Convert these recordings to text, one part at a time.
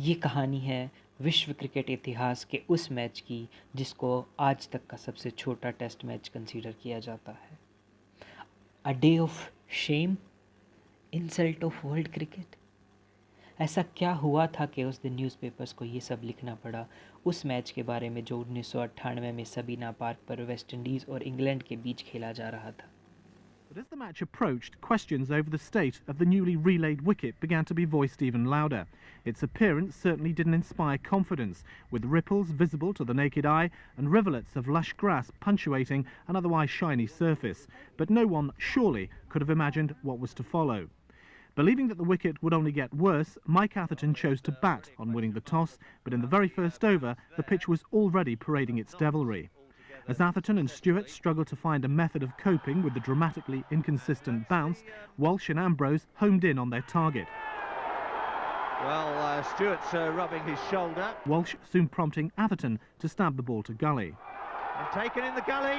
ये कहानी है विश्व क्रिकेट इतिहास के उस मैच की जिसको आज तक का सबसे छोटा टेस्ट मैच कंसीडर किया जाता है। A day of shame, insult of world cricket. ऐसा क्या हुआ था कि उस दिन न्यूज़पेपर्स को ये सब लिखना पड़ा उस मैच के बारे में जो 1998 में सबीना पार्क पर वेस्टइंडीज़ और इंग्लैंड के बीच खेला जा रहा था। But as the match approached, questions over the state of the newly relayed wicket began to be voiced even louder. Its appearance certainly didn't inspire confidence, with ripples visible to the naked eye and rivulets of lush grass punctuating an otherwise shiny surface. But no one, surely, could have imagined what was to follow. Believing that the wicket would only get worse, Mike Atherton chose to bat on winning the toss, but in the very first over, the pitch was already parading its devilry. As Atherton and Stewart struggled to find a method of coping with the dramatically inconsistent bounce, Walsh and Ambrose homed in on their target. Well, Stewart's rubbing his shoulder. Walsh soon prompting Atherton to stab the ball to gully. And taken in the gully.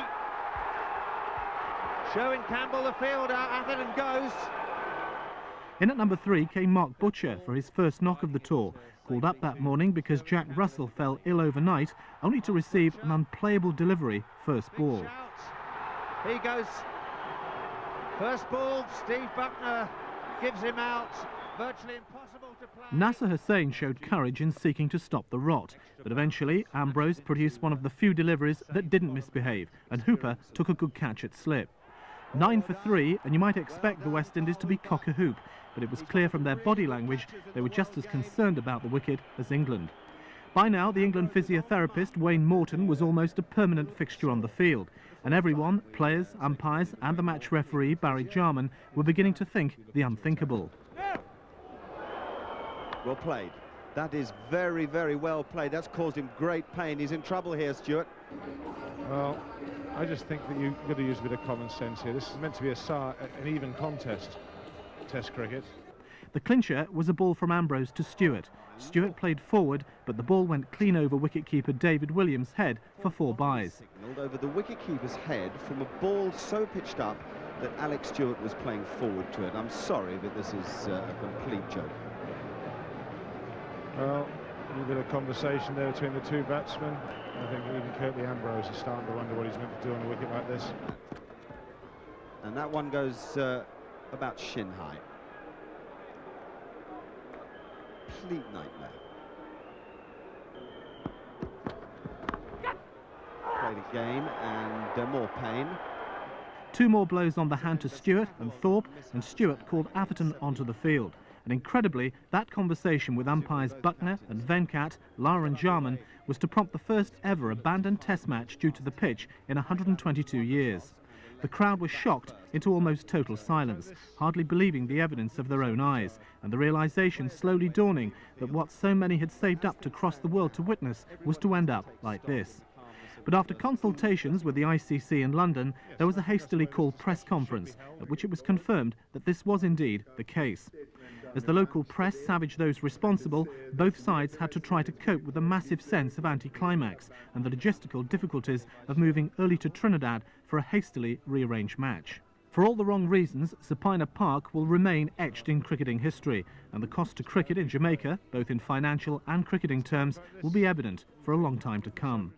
Showing Campbell the fielder, Atherton goes. In at number 3 came Mark Butcher for his first knock of the tour, called up that morning because Jack Russell fell ill overnight, only to receive an unplayable delivery first ball. He goes. First ball, Steve Buckner gives him out. Virtually impossible to play. Nasser Hussain showed courage in seeking to stop the rot, but eventually Ambrose produced one of the few deliveries that didn't misbehave, and Hooper took a good catch at slip. 9 for 3, and you might expect the West Indies to be cock-a-hoop, but it was clear from their body language they were just as concerned about the wicket as England. By now, the England physiotherapist Wayne Morton was almost a permanent fixture on the field, and everyone, players, umpires and the match referee Barry Jarman, were beginning to think the unthinkable. Well played. That is very, very well played. That's caused him great pain. He's in trouble here, Stuart. Well, I just think that you've got to use a bit of common sense here. This is meant to be an even contest, Test cricket. The clincher was a ball from Ambrose to Stewart. Stewart played forward, but the ball went clean over wicketkeeper David Williams' head for 4 byes. Signalled over the wicketkeeper's head from a ball so pitched up that Alex Stewart was playing forward to it. I'm sorry, but this is a complete joke. Well, a little bit of conversation there between the two batsmen. I think even Curtly Ambrose is starting to wonder what he's meant to do on a wicket like this. And that one goes about shin high. Complete nightmare. Played again, and more pain. 2 more blows on the hand to Stewart and Thorpe, and Stewart called Atherton onto the field. And incredibly, that conversation with umpires Buckner and Venkat, Lara and Jarman was to prompt the first ever abandoned test match due to the pitch in 122 years. The crowd was shocked into almost total silence, hardly believing the evidence of their own eyes, and the realization slowly dawning that what so many had saved up to cross the world to witness was to end up like this. But after consultations with the ICC in London, there was a hastily called press conference at which it was confirmed that this was indeed the case. As the local press savaged those responsible, both sides had to try to cope with a massive sense of anticlimax and the logistical difficulties of moving early to Trinidad for a hastily rearranged match. For all the wrong reasons, Supina Park will remain etched in cricketing history, and the cost to cricket in Jamaica, both in financial and cricketing terms, will be evident for a long time to come.